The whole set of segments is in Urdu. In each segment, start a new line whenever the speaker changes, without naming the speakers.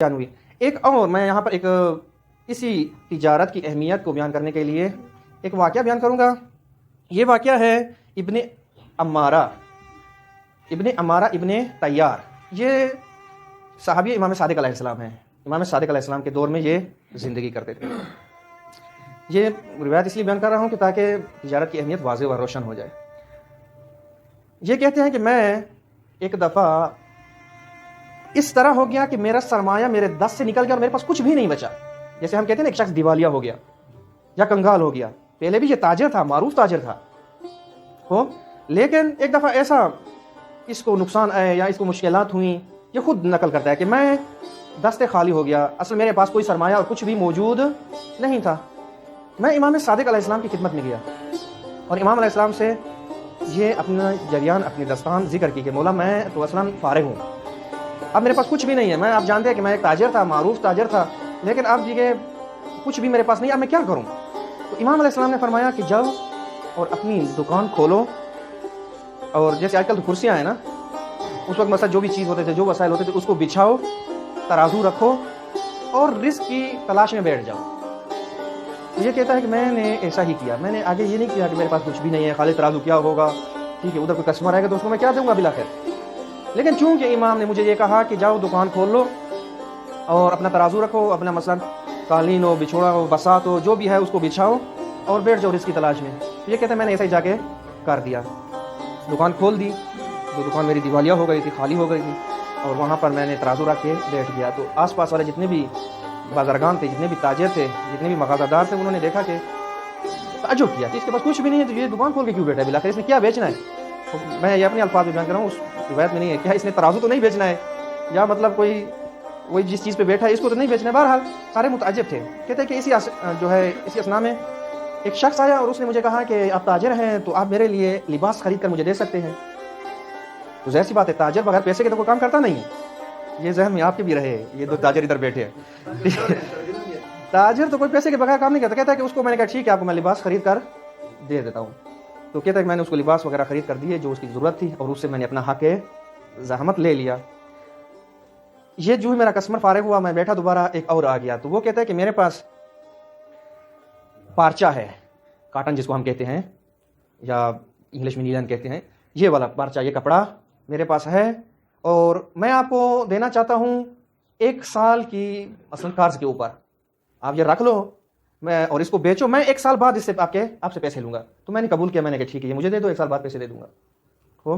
بیان ہوئی۔ ایک اور میں یہاں پر ایک اسی تجارت کی اہمیت کو بیان کرنے کے لیے ایک واقعہ بیان کروں گا۔ یہ واقعہ ہے ابن عمارہ ابن طیار، یہ صحابی امام صادق علیہ السلام ہیں۔ امام صادق علیہ السلام کے دور میں یہ زندگی کرتے تھے۔ یہ روایت اس لیے بیان کر رہا ہوں کہ تاکہ تجارت کی اہمیت واضح و روشن ہو جائے۔ یہ کہتے ہیں کہ میں ایک دفعہ اس طرح ہو گیا کہ میرا سرمایہ میرے دست سے نکل گیا اور میرے پاس کچھ بھی نہیں بچا۔ جیسے ہم کہتے ہیں نا ایک شخص دیوالیہ ہو گیا یا کنگال ہو گیا۔ پہلے بھی یہ تاجر تھا، معروف تاجر تھا، لیکن ایک دفعہ ایسا اس کو نقصان آئے یا اس کو مشکلات ہوئیں، یہ خود نقل کرتا ہے کہ میں دست خالی ہو گیا، اصل میرے پاس کوئی سرمایہ اور کچھ بھی موجود نہیں تھا۔ میں امام صادق علیہ السلام کی خدمت میں گیا اور امام علیہ السلام سے یہ اپنا جریان، اپنی داستان ذکر کی کہ مولا میں تو اصلاً فارغ ہوں، اب میرے پاس کچھ بھی نہیں ہے۔ آپ جانتے ہیں کہ میں ایک تاجر تھا، معروف تاجر تھا، لیکن اب یہ کچھ بھی میرے پاس نہیں، اب میں کیا کروں؟ تو امام علیہ السلام نے فرمایا کہ جاؤ اور اپنی دکان کھولو، اور جیسے آج کل تو کرسیاں ہیں نا، اس وقت مثلا جو بھی چیز ہوتے تھے، جو وسائل ہوتے تھے، اس کو بچھاؤ، ترازو رکھو اور رزق کی تلاش میں بیٹھ جاؤ۔ یہ کہتا ہے کہ میں نے ایسا ہی کیا۔ میں نے آگے یہ نہیں کیا کہ میرے پاس کچھ بھی نہیں ہے، خالی ترازو کیا ہوگا، ٹھیک ہے، ادھر کوئی کسٹمر آئے گا تو اس کو میں کیا دوں گا بلاخر۔ لیکن چونکہ امام نے مجھے یہ کہا کہ جاؤ دکان کھول لو اور اپنا ترازو رکھو، اپنا مثلا قالین ہو، بچھوڑا ہو، بسات ہو، جو بھی ہے اس کو بچھاؤ اور بیٹھ جاؤ رزق کی تلاش میں۔ یہ کہتا ہے میں نے ایسا ہی جا کے کر دیا، دکان کھول دی۔ جو دکان میری دیوالیہ ہو گئی تھی، خالی ہو گئی تھی، اور وہاں پر میں نے ترازو رکھ کے بیٹھ گیا۔ تو آس پاس والے جتنے بھی بازرگان تھے، جتنے بھی تاجر تھے، جتنے بھی مغازہ دار تھے، انہوں نے دیکھا کہ تعجب کیا کہ اس کے پاس کچھ بھی نہیں ہے، تو یہ دکان کھول کے کیوں بیٹھا ہے، بلاخر اس نے کیا بیچنا ہے؟ میں یہ اپنے الفاظ میں بیان کر رہا ہوں، اس روایت میں نہیں ہے کیا اس نے ترازو تو نہیں بیچنا ہے، یا مطلب کوئی وہی جس چیز پہ بیٹھا ہے اس کو تو نہیں بیچنا ہے۔ بہرحال سارے متعجب تھے۔ کہتے ہیں کہ اسی اثنا میں ایک شخص آیا اور اس نے مجھے کہا کہ آپ تاجر ہیں تو آپ میرے لیے لباس خرید کر مجھے دے سکتے ہیں۔ تو ظاہر سی بات ہے، تاجر بغیر پیسے کے تو کوئی کام کرتا نہیں ہے۔ یہ ذہن میں آپ کے بھی رہے، یہ دو تاجر ادھر بیٹھے ہیں، تاجر تو کوئی پیسے کے بغیر کام نہیں کرتا۔ کہتا ہے کہ اس کو میں نے کہا ٹھیک ہے، آپ کو میں لباس خرید کر دے دیتا ہوں۔ تو کہتا ہے کہ میں نے اس کو لباس وغیرہ خرید کر دیے جو اس کی ضرورت تھی، اور اس سے میں نے اپنا حق زحمت لے لیا۔ یہ جو ہی میرا کسٹمر فارغ ہوا، میں بیٹھا، دوبارہ ایک اور آ گیا۔ تو وہ کہتا ہے کہ میرے پاس پارچا ہے، کاٹن جس کو ہم کہتے ہیں یا انگلش میں نیلن کہتے ہیں، یہ والا پارچا، یہ کپڑا میرے پاس ہے، اور میں آپ کو دینا چاہتا ہوں 1 سال کی مثلا قرض کے اوپر، آپ یہ رکھ لو اور اس کو بیچو، میں 1 سال بعد اس سے آپ سے پیسے لوں گا۔ تو میں نے قبول کیا، میں نے کہا ٹھیک ہے، یہ مجھے دے دو، 1 سال بعد پیسے دے دوں گا۔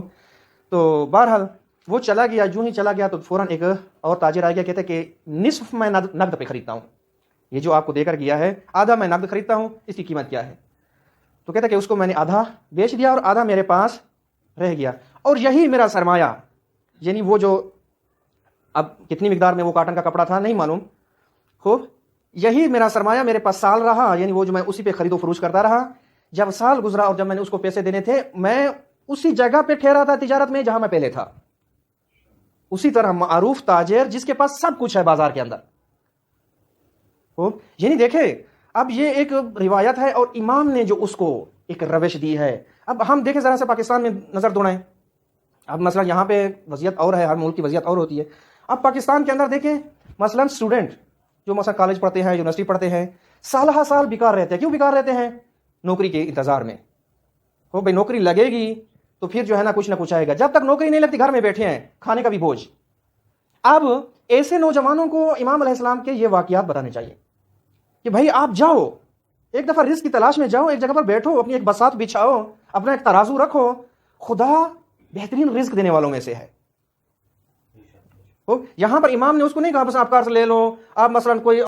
تو بہرحال وہ چلا گیا۔ جو ہی چلا گیا تو فوراً ایک اور تاجر آ گیا، کہتا ہے کہ نصف میں نقد پہ خریدتا ہوں، یہ جو آپ کو دے کر گیا ہے آدھا میں نقد خریدتا ہوں، اس کی قیمت کیا ہے؟ تو کہتا ہے کہ اس کو میں نے آدھا بیچ دیا اور آدھا میرے پاس رہ گیا، اور یہی میرا سرمایہ، یعنی وہ جو اب کتنی مقدار میں وہ کاٹن کا کپڑا تھا نہیں معلوم، خوب یہی میرا سرمایہ میرے پاس سال رہا، یعنی وہ جو میں اسی پہ خرید و فروش کرتا رہا۔ جب سال گزرا اور جب میں نے اس کو پیسے دینے تھے، میں اسی جگہ پہ ٹھہرا تھا تجارت میں جہاں میں پہلے تھا، اسی طرح معروف تاجر جس کے پاس سب کچھ ہے بازار کے اندر۔ یعنی دیکھیں، اب یہ ایک روایت ہے اور امام نے جو اس کو ایک روش دی ہے۔ اب ہم دیکھیں ذرا سے پاکستان میں نظر دوڑائیں، اب مثلا یہاں پہ وضعیت اور ہے، ہر ملک کی وضعیت اور ہوتی ہے۔ اب پاکستان کے اندر دیکھیں مثلا اسٹوڈنٹ جو مثلا کالج پڑھتے ہیں، یونیورسٹی پڑھتے ہیں، سالہ سال بیکار رہتے ہیں۔ کیوں بیکار رہتے ہیں؟ نوکری کے انتظار میں۔ بھائی نوکری لگے گی تو پھر جو ہے نا کچھ آئے گا، جب تک نوکری نہیں لگتی گھر میں بیٹھے ہیں، کھانے کا بھی بوجھ۔ اب ایسے نوجوانوں کو امام علیہ السلام کے یہ واقعات بتانے چاہیے کہ بھائی آپ جاؤ، ایک دفعہ رزق کی تلاش میں جاؤ، ایک جگہ پر بیٹھو، اپنی ایک بسات بچھاؤ، اپنا ایک ترازو رکھو، خدا بہترین رزق دینے والوں میں سے ہے۔ یہاں پر امام نے اس کو نہیں کہا بس آپ قرض لے لو، آپ مثلا کوئی